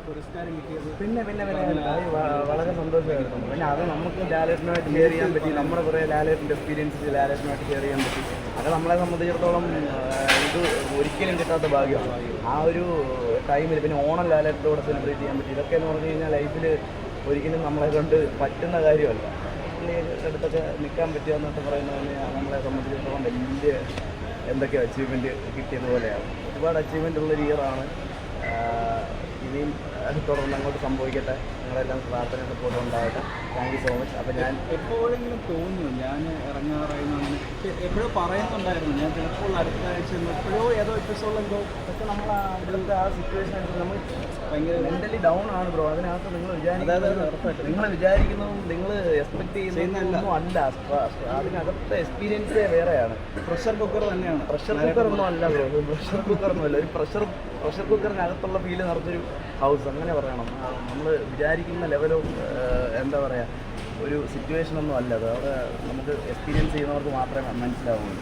പുരസ്കാരം കിട്ടിയത്. പിന്നെ വളരെ സന്തോഷമായിരുന്നു. പിന്നെ അത് നമുക്ക് ലാലേട്ടനുമായിട്ട് ഷെയർ ചെയ്യാൻ പറ്റി. നമ്മുടെ കുറേ ലാലേട്ടൻ്റെ എക്സ്പീരിയൻസ് ലാലേട്ടനുമായിട്ട് ഷെയർ ചെയ്യാൻ പറ്റി. അത് നമ്മളെ സംബന്ധിച്ചിടത്തോളം ഇത് ഒരിക്കലും കിട്ടാത്ത ഭാഗ്യമാണ്. ആ ഒരു ടൈമിൽ പിന്നെ ഓണം ലാലേട്ടനോടെ സെലിബ്രേറ്റ് ചെയ്യാൻ പറ്റി. ഇതൊക്കെ എന്ന് പറഞ്ഞു കഴിഞ്ഞാൽ ലൈഫിൽ ഒരിക്കലും നമ്മളെ കൊണ്ട് പറ്റുന്ന കാര്യമല്ല. അടുത്തൊക്കെ നിൽക്കാൻ പറ്റുക എന്നൊക്കെ പറയുന്നതിന് നമ്മളെ സംബന്ധിച്ചിടത്തോളം വലിയ എന്തൊക്കെയോ അച്ചീവ്മെൻറ്റ് കിട്ടിയതുപോലെയാണ്. ഒരുപാട് അച്ചീവ്മെൻ്റ് ഉള്ളൊരു ഇയറാണ്. ഇനിയും തുടർന്ന് അങ്ങോട്ട് സംഭവിക്കട്ടെ. നിങ്ങളെല്ലാം പ്രാർത്ഥന സപ്പോർട്ട് ഉണ്ടാവട്ടെ. Thank you so much. അപ്പോൾ ഞാൻ എപ്പോഴെങ്കിലും തോന്നുന്നു ഞാൻ ഇറങ്ങാറായിരുന്നു, എപ്പോഴും പറയുന്നുണ്ടായിരുന്നു ഞാൻ ചിലപ്പോൾ അടുത്ത ആഴ്ച എപ്പോഴോ ഏതോ എപ്പിസോഡിലെന്തോ. പക്ഷെ നമ്മൾ അവിടുത്തെ ആ സിറ്റുവേഷൻ നമ്മൾ ഭയങ്കര മെൻ്റലി ഡൗൺ ആണ് ബ്രോ. അതിനകത്ത് നിങ്ങൾ വിചാരിക്കുന്നതും നിങ്ങൾ എക്സ്പെക്ട് ചെയ്യുന്നതൊന്നും അല്ല. അതിനകത്തെ എക്സ്പീരിയൻസേ വേറെയാണ്. പ്രഷർ കുക്കർ തന്നെയാണ്. പ്രഷർ കുക്കറൊന്നും അല്ല ബ്രോ. പ്രഷർ കുക്കറൊന്നുമല്ല. ഒരു പ്രഷർ കുക്കറിനകത്തുള്ള ഫീല് നിറച്ചൊരു ഹൗസ് അങ്ങനെ പറയണം. നമ്മൾ വിചാരിക്കുന്ന ലെവലോ എന്താ പറയുക ഒരു സിറ്റുവേഷനൊന്നും അല്ല അത്. അവിടെ നമുക്ക് എക്സ്പീരിയൻസ് ചെയ്യുന്നവർക്ക് മാത്രമേ മനസ്സിലാവുള്ളൂ.